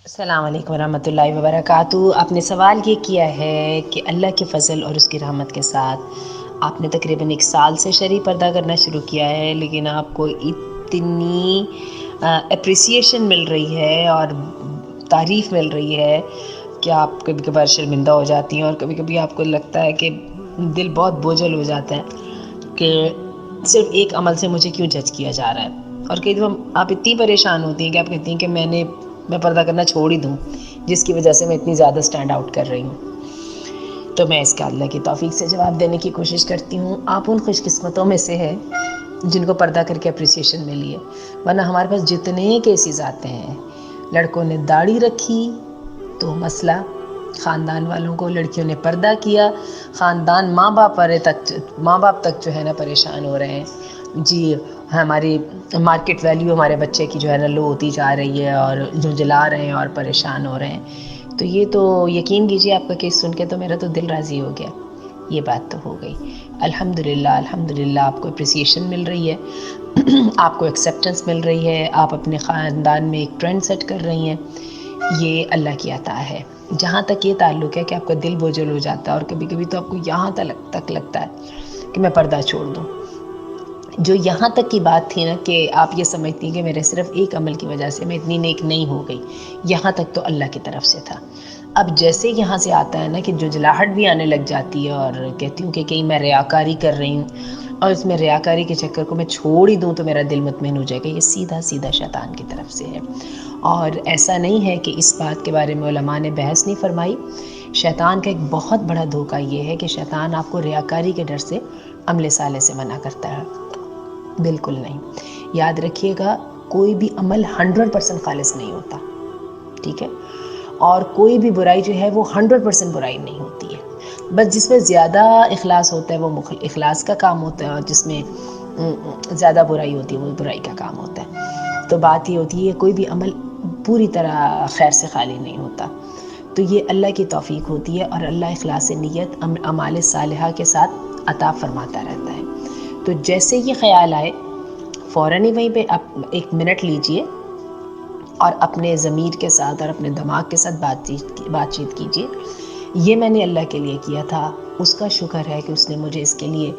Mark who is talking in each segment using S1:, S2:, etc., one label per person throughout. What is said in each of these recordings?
S1: السلام علیکم ورحمۃ اللہ وبرکاتہ۔ آپ نے سوال یہ کیا ہے کہ اللہ کے فضل اور اس کی رحمت کے ساتھ آپ نے تقریباً 1 سال سے شرعی پردہ کرنا شروع کیا ہے، لیکن آپ کو اتنی اپریسیشن مل رہی ہے اور تعریف مل رہی ہے کہ آپ کبھی کبھار شرمندہ ہو جاتی ہیں، اور کبھی کبھی آپ کو لگتا ہے کہ دل بہت بوجھل ہو جاتا ہے کہ صرف ایک عمل سے مجھے کیوں جج کیا جا رہا ہے۔ اور کئی دفعہ آپ اتنی پریشان ہوتی ہیں کہ آپ کہتی ہیں کہ میں پردہ کرنا چھوڑ ہی دوں، جس کی وجہ سے میں اتنی زیادہ سٹینڈ آؤٹ کر رہی ہوں۔ تو میں اس کا اللہ کی توفیق سے جواب دینے کی کوشش کرتی ہوں۔ آپ ان خوش قسمتوں میں سے ہے جن کو پردہ کر کے اپریسیشن ملی ہے، ورنہ ہمارے پاس جتنے کیسز آتے ہیں، لڑکوں نے داڑھی رکھی تو مسئلہ، خاندان والوں کو، لڑکیوں نے پردہ کیا، خاندان ماں باپ تک جو ہے نا پریشان ہو رہے ہیں، جی ہماری مارکیٹ ویلیو ہمارے بچے کی جو ہے نا لو ہوتی جا رہی ہے، اور جو جلا رہے ہیں اور پریشان ہو رہے ہیں۔ تو یہ تو یقین کیجیے، آپ کا کیس سن کے تو میرا تو دل راضی ہو گیا۔ یہ بات تو ہو گئی، الحمدللہ آپ کو اپریسیشن مل رہی ہے، آپ کو ایکسیپٹنس مل رہی ہے، آپ اپنے خاندان میں ایک ٹرینڈ سیٹ کر رہی ہیں۔ یہ اللہ کی عطا ہے۔ جہاں تک یہ تعلق ہے کہ آپ کا دل بوجھل ہو جاتا ہے، اور کبھی کبھی تو آپ کو یہاں تک لگتا ہے کہ میں پردہ چھوڑ دوں، جو یہاں تک کی بات تھی نا کہ آپ یہ سمجھتی ہیں کہ میرے صرف ایک عمل کی وجہ سے میں اتنی نیک نہیں ہو گئی، یہاں تک تو اللہ کی طرف سے تھا۔ اب جیسے یہاں سے آتا ہے نا کہ جھنجھلاہٹ بھی آنے لگ جاتی ہے، اور کہتی ہوں کہ کہیں میں ریاکاری کر رہی ہوں، اور اس میں ریاکاری کے چکر کو میں چھوڑ ہی دوں تو میرا دل مطمئن ہو جائے گا، یہ سیدھا شیطان کی طرف سے ہے۔ اور ایسا نہیں ہے کہ اس بات کے بارے میں علماء نے بحث نہیں فرمائی۔ شیطان کا ایک بہت بڑا دھوکہ یہ ہے کہ شیطان آپ کو ریاکاری کے ڈر سے عمل صالح سے منع کرتا ہے، بالکل نہیں۔ یاد رکھیے گا، کوئی بھی عمل 100% خالص نہیں ہوتا، ٹھیک ہے؟ اور کوئی بھی برائی جو ہے وہ 100% برائی نہیں ہوتی ہے، بس جس میں زیادہ اخلاص ہوتا ہے وہ اخلاص کا کام ہوتا ہے، اور جس میں زیادہ برائی ہوتی ہے وہ برائی کا کام ہوتا ہے۔ تو بات یہ ہوتی ہے، کوئی بھی عمل پوری طرح خیر سے خالی نہیں ہوتا۔ تو یہ اللہ کی توفیق ہوتی ہے، اور اللہ اخلاص نیت اعمال صالحہ کے ساتھ عطا فرماتا رہتا ہے۔ تو جیسے یہ خیال آئے، فوراً ہی وہیں پہ آپ 1 منٹ لیجئے اور اپنے ضمیر کے ساتھ اور اپنے دماغ کے ساتھ بات چیت کیجئے، یہ میں نے اللہ کے لیے کیا تھا، اس کا شکر ہے کہ اس نے مجھے اس کے لیے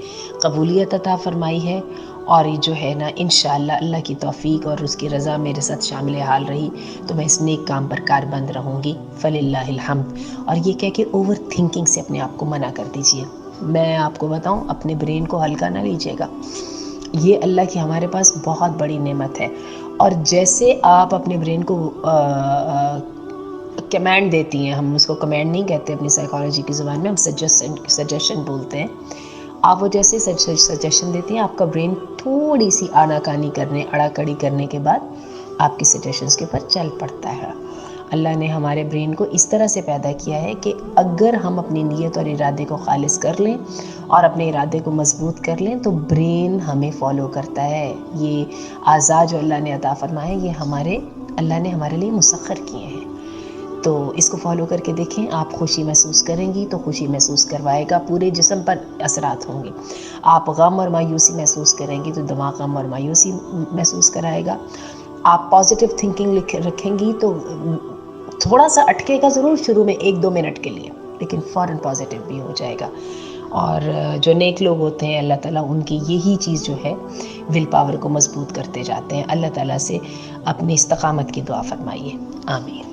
S1: قبولیت عطا فرمائی ہے، اور یہ جو ہے نا انشاءاللہ اللہ کی توفیق اور اس کی رضا میرے ساتھ شامل حال رہی تو میں اس نیک کام پر کاربند رہوں گی، فللہ الحمد۔ اور یہ کہہ کے اوور تھنکنگ سے اپنے آپ کو منع کر دیجئے۔ میں آپ کو بتاؤں، اپنے برین کو ہلکا نہ لیجئے گا، یہ اللہ کی ہمارے پاس بہت بڑی نعمت ہے۔ اور جیسے آپ اپنے برین کو کمانڈ دیتی ہیں، ہم اس کو کمانڈ نہیں کہتے اپنی سائیکالوجی کی زبان میں، ہم سجیشن بولتے ہیں، آپ وہ جیسے سجیشن دیتی ہیں، آپ کا برین تھوڑی سی آناکانی کرنے، اڑا کڑی کرنے کے بعد آپ کی سجیشنز کے اوپر چل پڑتا ہے۔ اللہ نے ہمارے برین کو اس طرح سے پیدا کیا ہے کہ اگر ہم اپنی نیت اور ارادے کو خالص کر لیں اور اپنے ارادے کو مضبوط کر لیں تو برین ہمیں فالو کرتا ہے۔ یہ اعضاء جو اللہ نے عطا فرمائے، یہ اللہ نے ہمارے لیے مسخر کیے ہیں، تو اس کو فالو کر کے دیکھیں۔ آپ خوشی محسوس کریں گی تو خوشی محسوس کروائے گا، پورے جسم پر اثرات ہوں گے۔ آپ غم اور مایوسی محسوس کریں گی تو دماغ غم اور مایوسی محسوس کرائے گا۔ آپ پازیٹیو تھنکنگ رکھیں گی تو تھوڑا سا اٹکے گا ضرور شروع میں 1-2 منٹ کے لیے، لیکن فوراً پازیٹیو بھی ہو جائے گا۔ اور جو نیک لوگ ہوتے ہیں، اللہ تعالیٰ ان کی یہی چیز جو ہے ول پاور کو مضبوط کرتے جاتے ہیں۔ اللہ تعالیٰ سے اپنی استقامت کی دعا فرمائیے، آمین۔